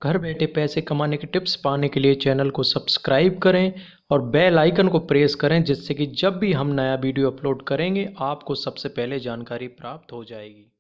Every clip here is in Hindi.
घर बैठे पैसे कमाने के टिप्स पाने के लिए चैनल को सब्सक्राइब करें और बेल आइकन को प्रेस करें, जिससे कि जब भी हम नया वीडियो अपलोड करेंगे आपको सबसे पहले जानकारी प्राप्त हो जाएगी।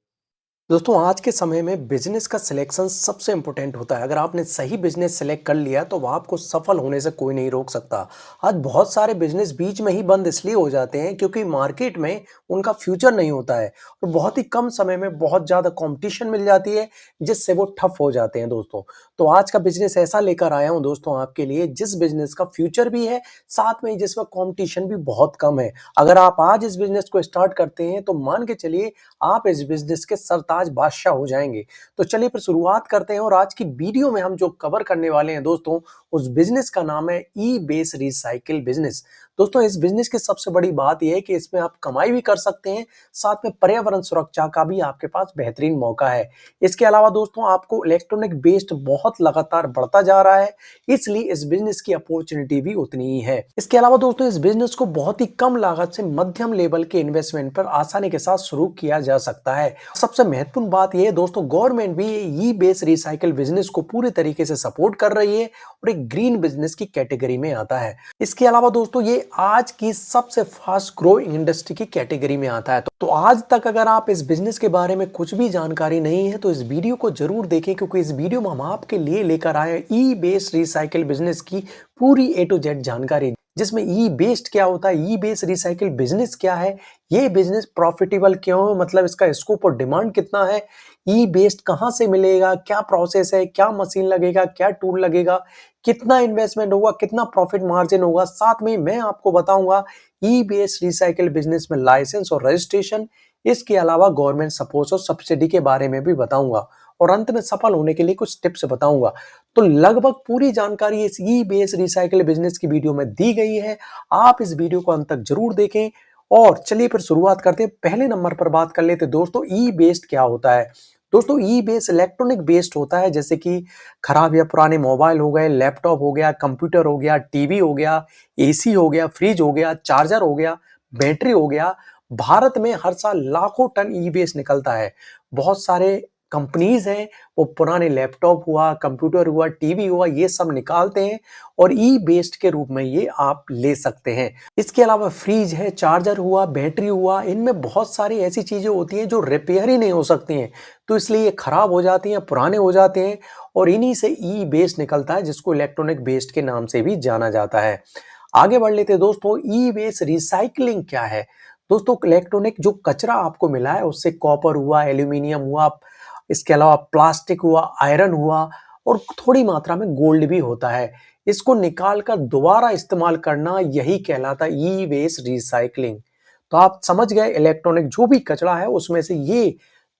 दोस्तों आज के समय में बिजनेस का सिलेक्शन सबसे इंपॉर्टेंट होता है। अगर आपने सही बिजनेस सेलेक्ट कर लिया तो वह आपको सफल होने से कोई नहीं रोक सकता। आज बहुत सारे बिजनेस बीच में ही बंद इसलिए हो जाते हैं क्योंकि मार्केट में उनका फ्यूचर नहीं होता है और बहुत ही कम समय में बहुत ज़्यादा कंपटीशन मिल जाती है, जिससे वो ठप हो जाते हैं दोस्तों। तो आज का बिजनेस ऐसा लेकर आया हूँ दोस्तों आपके लिए, जिस बिजनेस का फ्यूचर भी है, साथ में जिसमें कॉम्पिटिशन भी बहुत कम है। अगर आप आज इस बिजनेस को स्टार्ट करते हैं तो मान के चलिए आप इस बिजनेस के सरताज बादशाह हो जाएंगे। तो चलिए फिर शुरुआत करते हैं और आज की वीडियो में हम जो कवर करने वाले हैं दोस्तों, उस बिजनेस का नाम है ई बेस रिसाइकिल बिजनेस। दोस्तों इस बिजनेस की सबसे बड़ी बात यह है कि इसमें आप कमाई भी कर सकते हैं, साथ में पर्यावरण सुरक्षा का भी आपके पास बेहतरीन मौका है। इसके अलावा दोस्तों आपको इलेक्ट्रॉनिक वेस्ट बहुत लगातार बढ़ता जा रहा है, इसलिए इस बिजनेस की अपॉर्चुनिटी भी उतनी ही है। इसके अलावा दोस्तों इस बिजनेस को बहुत ही कम लागत से मध्यम लेवल के इन्वेस्टमेंट पर आसानी के साथ शुरू किया जा सकता है। सबसे महत्वपूर्ण बात यह है दोस्तों, गवर्नमेंट भी ई बेस रिसाइकिल बिजनेस को पूरी तरीके से सपोर्ट कर रही है और एक ग्रीन बिजनेस की कैटेगरी में आता है। इसके अलावा दोस्तों ये आज की सबसे फास्ट ग्रोइंग इंडस्ट्री की कैटेगरी में आता है। तो आज तक अगर आप इस बिजनेस के बारे में कुछ भी जानकारी नहीं है तो इस वीडियो को जरूर देखें, क्योंकि इस वीडियो में हम आपके लिए लेकर आए ई बेस रिसाइकिल बिजनेस की पूरी ए टू जेड जानकारी, जिसमें ई बेस्ड क्या होता है, ई बेस रिसाइकिल बिजनेस क्या है, ये बिजनेस प्रॉफिटेबल क्यों है, मतलब इसका स्कोप और डिमांड कितना है, ई बेस्ड कहां से मिलेगा, क्या प्रोसेस है, क्या मशीन लगेगा, क्या टूल लगेगा, कितना इन्वेस्टमेंट होगा, कितना प्रॉफिट मार्जिन होगा। साथ में मैं आपको बताऊंगा ई बेस रिसाइकिल बिजनेस में लाइसेंस और रजिस्ट्रेशन, इसके अलावा गवर्नमेंट सपोर्ट और सब्सिडी के बारे में भी बताऊंगा और अंत में सफल होने के लिए कुछ टिप्स बताऊंगा। तो लगभग पूरी जानकारी इस ई बेस रिसाइकिल बिजनेस की वीडियो में दी गई है। आप इस वीडियो को अंत तक जरूर देखें और चलिए फिर शुरुआत करते हैं। पहले नंबर पर बात कर लेते दोस्तों, ई बेस्ड क्या होता है। दोस्तों ई बेस इलेक्ट्रॉनिक बेस्ड होता है, जैसे कि खराब या पुराने मोबाइल हो गए, लैपटॉप हो गया, कंप्यूटर हो गया, टीवी हो गया, एसी हो गया, फ्रिज हो गया, चार्जर हो गया, बैटरी हो गया। भारत में हर साल लाखों टन ई बेस निकलता है। बहुत सारे कंपनीज हैं, वो पुराने लैपटॉप हुआ, कंप्यूटर हुआ, टीवी हुआ, ये सब निकालते हैं और ई बेस्ड के रूप में ये आप ले सकते हैं। इसके अलावा फ्रिज है, चार्जर हुआ, बैटरी हुआ, इनमें बहुत सारी ऐसी चीजें होती हैं जो रिपेयर ही नहीं हो सकती हैं, तो इसलिए ये खराब हो जाती हैं, पुराने हो जाते हैं और इन्हीं से ई बेस्ड निकलता है, जिसको इलेक्ट्रॉनिक बेस्ड के नाम से भी जाना जाता है। आगे बढ़ लेते हैं दोस्तों, ई वेस्ट रिसाइकलिंग क्या है। दोस्तों इलेक्ट्रॉनिक जो कचरा आपको मिला है, उससे कॉपर हुआ, एल्यूमिनियम हुआ, इसके अलावा प्लास्टिक हुआ, आयरन हुआ और थोड़ी मात्रा में गोल्ड भी होता है, इसको निकाल कर दोबारा इस्तेमाल करना, यही कहलाता है ई वेस्ट रिसाइकलिंग। तो आप समझ गए, इलेक्ट्रॉनिक जो भी कचरा है उसमें से ये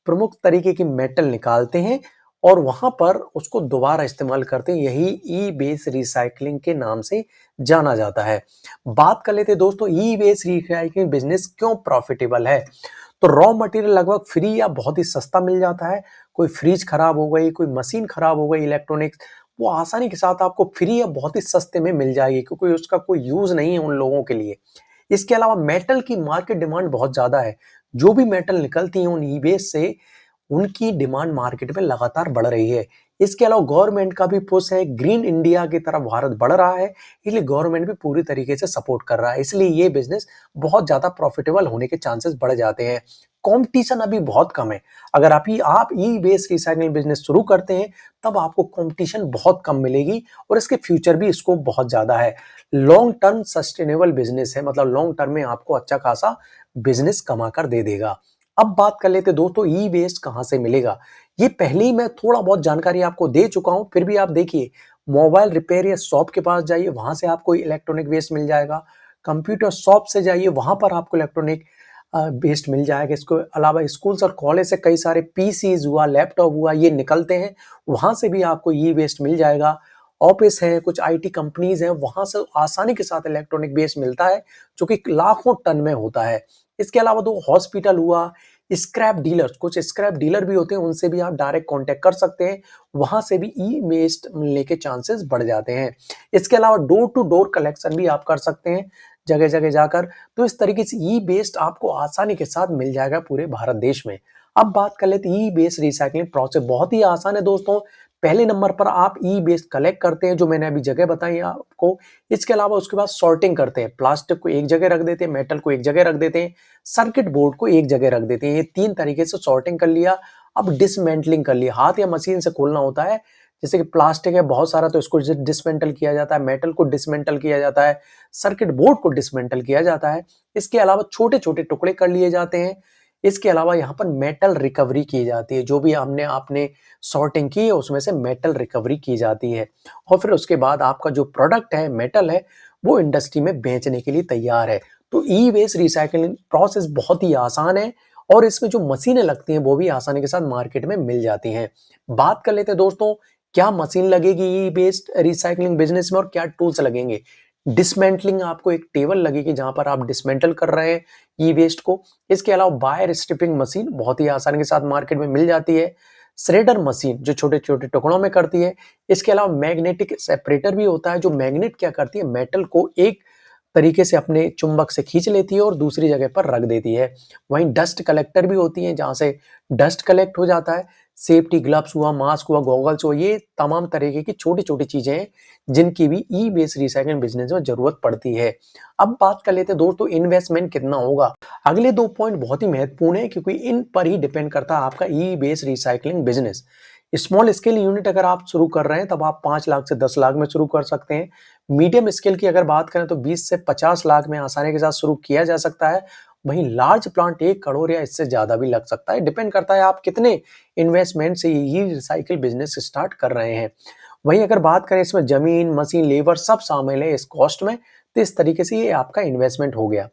प्रमुख तरीके की मेटल निकालते हैं और वहां पर उसको दोबारा इस्तेमाल करते हैं, यही ई बेस रिसाइकलिंग के नाम से जाना जाता है। बात कर लेते हैं दोस्तों, ई बेस रिसाइकलिंग बिजनेस क्यों प्रॉफिटेबल है। तो रॉ मटेरियल लगभग फ्री या बहुत ही सस्ता मिल जाता है। कोई फ्रिज खराब हो गई, कोई मशीन खराब हो गई इलेक्ट्रॉनिक्स, वो आसानी के साथ आपको फ्री या बहुत ही सस्ते में मिल जाएगी, क्योंकि उसका कोई यूज नहीं है उन लोगों के लिए। इसके अलावा मेटल की मार्केट डिमांड बहुत ज्यादा है। जो भी मेटल निकलती है उन ईबेस से, उनकी डिमांड मार्केट में लगातार बढ़ रही है। इसके अलावा गवर्नमेंट का भी पुश है, ग्रीन इंडिया की तरफ भारत बढ़ रहा है, इसलिए गवर्नमेंट भी पूरी तरीके से सपोर्ट कर रहा है, इसलिए ये बिजनेस बहुत ज्यादा प्रॉफिटेबल होने के चांसेस बढ़ जाते हैं। कंपटीशन अभी बहुत कम है। अगर आप ई बेस रिसाइकलिंग बिजनेस शुरू करते हैं तब आपको कंपटीशन बहुत कम मिलेगी और इसके फ्यूचर भी स्कोप बहुत ज्यादा है। लॉन्ग टर्म सस्टेनेबल बिजनेस है, मतलब लॉन्ग टर्म में आपको अच्छा खासा बिजनेस कमा कर दे देगा। अब बात कर लेते दोस्तों, ई वेस्ट कहां से मिलेगा। ये पहले ही मैं थोड़ा बहुत जानकारी आपको दे चुका हूं, फिर भी आप देखिए, मोबाइल रिपेयर या शॉप के पास जाइए, वहां से आपको इलेक्ट्रॉनिक वेस्ट मिल जाएगा। कंप्यूटर शॉप से जाइए, वहां पर आपको इलेक्ट्रॉनिक वेस्ट मिल जाएगा। इसके अलावा स्कूल्स और कॉलेज से कई सारे पीसीज हुआ, लैपटॉप हुआ, ये निकलते हैं, वहां से भी आपको ई वेस्ट मिल जाएगा। ऑफिस है, कुछ आईटी कंपनीज हैं, वहां से आसानी के साथ इलेक्ट्रॉनिक वेस्ट मिलता है, जो कि लाखों टन में होता है। इसके अलावा दो हॉस्पिटल हुआ, स्क्रैप डीलर्स, कुछ स्क्रैप डीलर भी होते हैं, उनसे भी आप डायरेक्ट कांटेक्ट कर सकते हैं, वहां से भी ई वेस्ट मिलने के चांसेस बढ़ जाते हैं। इसके अलावा डोर टू डोर कलेक्शन भी आप कर सकते हैं, जगह जगह जाकर। तो इस तरीके से ई वेस्ट आपको आसानी के साथ मिल जाएगा पूरे भारत देश में। अब बात कर लेते हैं ई वेस्ट रिसाइकलिंग प्रोसेस, बहुत ही आसान है दोस्तों। पहले नंबर पर आप ई वेस्ट कलेक्ट करते हैं, जो मैंने अभी जगह बताई आपको। इसके अलावा उसके बाद सॉर्टिंग करते हैं, प्लास्टिक को एक जगह रख देते हैं, मेटल को एक जगह रख देते हैं, सर्किट बोर्ड को एक जगह रख देते हैं। ये 3 तरीके से सॉर्टिंग कर लिया। अब डिसमेंटलिंग कर लिया, हाथ या मशीन से खोलना होता है। जैसे कि प्लास्टिक है बहुत सारा, तो इसको डिसमेंटल किया जाता है, मेटल को डिसमेंटल किया जाता है, सर्किट बोर्ड को डिसमेंटल किया जाता है। इसके अलावा छोटे-छोटे टुकड़े कर लिए जाते हैं। इसके अलावा यहाँ पर मेटल रिकवरी की जाती है, जो भी हमने आपने सॉर्टिंग की है उसमें से मेटल रिकवरी की जाती है, और फिर उसके बाद आपका जो प्रोडक्ट है मेटल है वो इंडस्ट्री में बेचने के लिए तैयार है। तो ई वेस्ट रिसाइकलिंग प्रोसेस बहुत ही आसान है, और इसमें जो मशीनें लगती हैं वो भी आसानी के साथ मार्केट में मिल जाती हैं। बात कर लेते हैं दोस्तों, क्या मशीन लगेगी ई वेस्ट रिसाइकलिंग बिजनेस में और क्या टूल्स लगेंगे। डिसमेंटलिंग, आपको एक टेबल लगेगी जहां पर आप डिसमेंटल कर रहे हैं ई वेस्ट को। इसके अलावा बायर स्ट्रिपिंग मशीन बहुत ही आसानी के साथ मार्केट में मिल जाती है। श्रेडर मशीन जो छोटे छोटे टुकड़ों में करती है। इसके अलावा मैग्नेटिक सेपरेटर भी होता है, जो मैग्नेट क्या करती है, मेटल को एक तरीके से अपने चुंबक से खींच लेती है और दूसरी जगह पर रख देती है। वहीं डस्ट कलेक्टर भी होती है, जहां से डस्ट कलेक्ट हो जाता है। सेफ्टी ग्लव्स हुआ, मास्क हुआ, गॉगल्स हुआ, ये तमाम तरीके की छोटी छोटी चीजें हैं जिनकी भी ई वेस्ट रिसाइकलिंग बिजनेस में जरूरत पड़ती है। अब बात कर लेते हैं दोस्तों, इन्वेस्टमेंट कितना होगा। अगले 2 पॉइंट बहुत ही महत्वपूर्ण है, क्योंकि इन पर ही डिपेंड करता है आपका e waste recycling business. Small scale unit अगर आप शुरू कर रहे हैं तब आप 5 लाख से 10 लाख में शुरू कर सकते हैं। मीडियम स्केल की अगर बात करें तो 20 से 50 लाख में आसानी के साथ शुरू किया जा सकता है। वहीं लार्ज प्लांट 1 करोड़ या इससे ज्यादा भी लग सकता है, डिपेंड करता है आप कितने इन्वेस्टमेंट से ये रिसाइकिल बिजनेस स्टार्ट कर रहे हैं। वहीं अगर बात करें इसमें जमीन, मशीन, लेबर सब शामिल है इस कॉस्ट में, तो इस तरीके से ये आपका इन्वेस्टमेंट हो गया।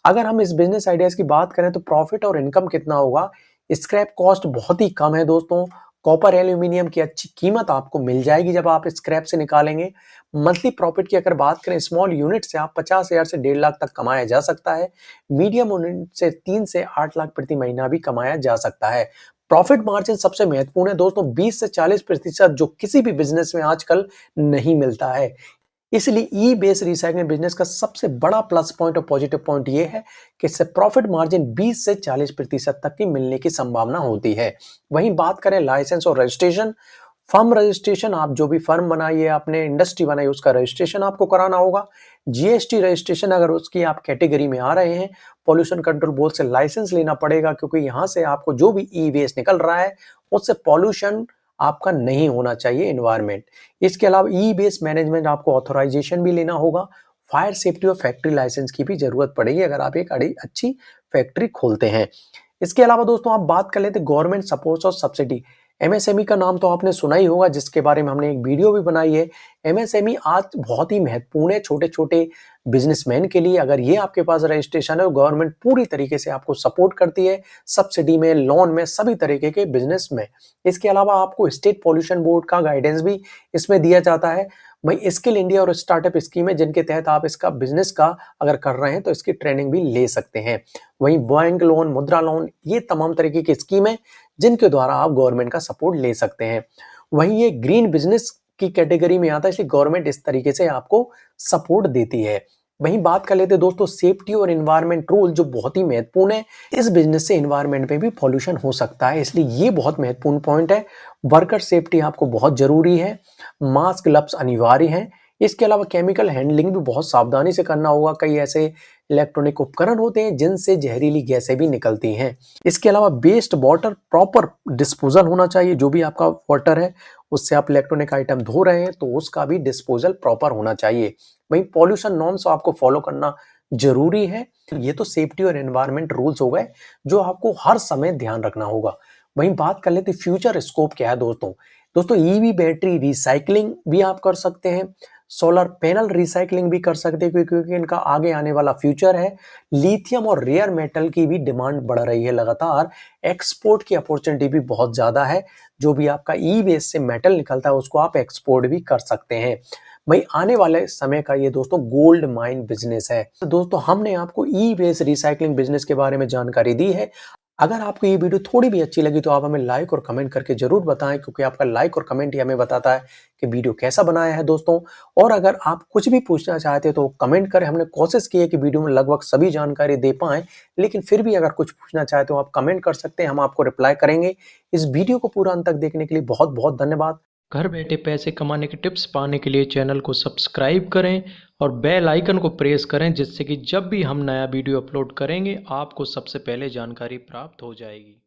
अगर हम इस बिजनेस आइडियाज की बात करें तो प्रॉफिट और इनकम कितना होगा। स्क्रैप कॉस्ट बहुत ही कम है दोस्तों। कॉपर एल्यूमिनियम की अच्छी कीमत आपको मिल जाएगी जब आप स्क्रैप से निकालेंगे। मंथली प्रॉफिट की अगर बात करें, स्मॉल यूनिट से आप 50,000 से 1.5 लाख तक कमाया जा सकता है। मीडियम यूनिट से 3 से 8 लाख प्रति महीना भी कमाया जा सकता है। प्रॉफिट मार्जिन सबसे महत्वपूर्ण है दोस्तों, 20 से 40% जो किसी भी बिजनेस में आजकल नहीं मिलता है। इसलिए ई बेस रिसाइकलिंग बिजनेस का सबसे बड़ा प्लस पॉइंट और पॉजिटिव पॉइंट ये है कि इससे प्रॉफिट मार्जिन 20 से 40% तक की मिलने की संभावना होती है। वहीं बात करें लाइसेंस और रजिस्ट्रेशन, फर्म रजिस्ट्रेशन, आप जो भी फर्म बनाइए, आपने इंडस्ट्री बनाई, उसका रजिस्ट्रेशन आपको कराना होगा। जीएसटी रजिस्ट्रेशन अगर उसकी आप कैटेगरी में आ रहे हैं, पॉल्यूशन कंट्रोल बोर्ड से लाइसेंस लेना पड़ेगा, क्योंकि यहाँ से आपको जो भी ई वेस्ट निकल रहा है उससे पॉल्यूशन आपका नहीं होना चाहिए एनवायरमेंट। इसके अलावा ई वेस्ट मैनेजमेंट आपको ऑथराइजेशन भी लेना होगा। फायर सेफ्टी और फैक्ट्री लाइसेंस की भी जरूरत पड़ेगी अगर आप एक अच्छी फैक्ट्री खोलते हैं। इसके अलावा दोस्तों आप बात कर लेते गवर्नमेंट सपोर्ट और सब्सिडी। एमएसएमई का नाम तो आपने सुना ही होगा, जिसके बारे में हमने एक वीडियो भी बनाई है। एमएसएमई आज बहुत ही महत्वपूर्ण है छोटे छोटे बिजनेसमैन के लिए। अगर ये आपके पास रजिस्ट्रेशन है, गवर्नमेंट पूरी तरीके से आपको सपोर्ट करती है, सब्सिडी में, लोन में, सभी तरीके के बिजनेस में। इसके अलावा आपको स्टेट पॉल्यूशन बोर्ड का गाइडेंस भी इसमें दिया जाता है। वही स्किल इंडिया और स्टार्टअप स्कीम है, जिनके तहत आप इसका बिजनेस का अगर कर रहे हैं तो इसकी ट्रेनिंग भी ले सकते हैं। वहीं बैंक लोन, मुद्रा लोन, ये तमाम तरीके की स्कीम है जिनके द्वारा आप गवर्नमेंट का सपोर्ट ले सकते हैं। वहीं ये ग्रीन बिजनेस की कैटेगरी में आता है, इसलिए गवर्नमेंट इस तरीके से आपको सपोर्ट देती है। वहीं बात कर लेते हैं दोस्तों सेफ्टी और एनवायरनमेंट रूल, जो बहुत ही महत्वपूर्ण है। इस बिजनेस से एनवायरनमेंट में भी पॉल्यूशन हो सकता है, इसलिए ये बहुत महत्वपूर्ण पॉइंट है। वर्कर सेफ्टी आपको बहुत जरूरी है। मास्क, ग्लव्स अनिवार्य हैं। इसके अलावा केमिकल हैंडलिंग भी बहुत सावधानी से करना होगा। कई ऐसे इलेक्ट्रॉनिक उपकरण होते हैं जिनसे जहरीली गैसें भी निकलती हैं। इसके अलावा वेस्ट वाटर प्रॉपर डिस्पोजल होना चाहिए। जो भी आपका वाटर है उससे आप इलेक्ट्रॉनिक आइटम धो रहे हैं तो उसका भी डिस्पोजल प्रॉपर होना चाहिए। वहीं पॉल्यूशन नॉर्म्स आपको फॉलो करना जरूरी है। ये तो सेफ्टी और एनवायरनमेंट रूल्स हो गए जो आपको हर समय ध्यान रखना होगा। वहीं बात कर लेते फ्यूचर स्कोप क्या है दोस्तों। दोस्तों ईवी बैटरी रिसाइकलिंग भी आप कर सकते हैं, सोलर पैनल रिसाइकलिंग भी कर सकते हैं, क्योंकि इनका आगे आने वाला फ्यूचर है। लिथियम और रेयर मेटल की भी डिमांड बढ़ रही है लगातार। एक्सपोर्ट की अपॉर्चुनिटी भी बहुत ज्यादा है। जो भी आपका ई वेस्ट से मेटल निकलता है उसको आप एक्सपोर्ट भी कर सकते हैं। भाई आने वाले समय का ये दोस्तों गोल्ड माइन बिजनेस है। तो दोस्तों हमने आपको ई वेस्ट रिसाइकलिंग बिजनेस के बारे में जानकारी दी है। अगर आपको ये वीडियो थोड़ी भी अच्छी लगी तो आप हमें लाइक और कमेंट करके जरूर बताएं, क्योंकि आपका लाइक और कमेंट ही हमें बताता है कि वीडियो कैसा बनाया है दोस्तों। और अगर आप कुछ भी पूछना चाहते हैं तो कमेंट करें। हमने कोशिश की है कि वीडियो में लगभग सभी जानकारी दे पाएं, लेकिन फिर भी अगर कुछ पूछना चाहते हो आप कमेंट कर सकते हैं, हम आपको रिप्लाई करेंगे। इस वीडियो को पूरा अंत तक देखने के लिए बहुत बहुत धन्यवाद। घर बैठे पैसे कमाने के टिप्स पाने के लिए चैनल को सब्सक्राइब करें और बेल आइकन को प्रेस करें, जिससे कि जब भी हम नया वीडियो अपलोड करेंगे आपको सबसे पहले जानकारी प्राप्त हो जाएगी।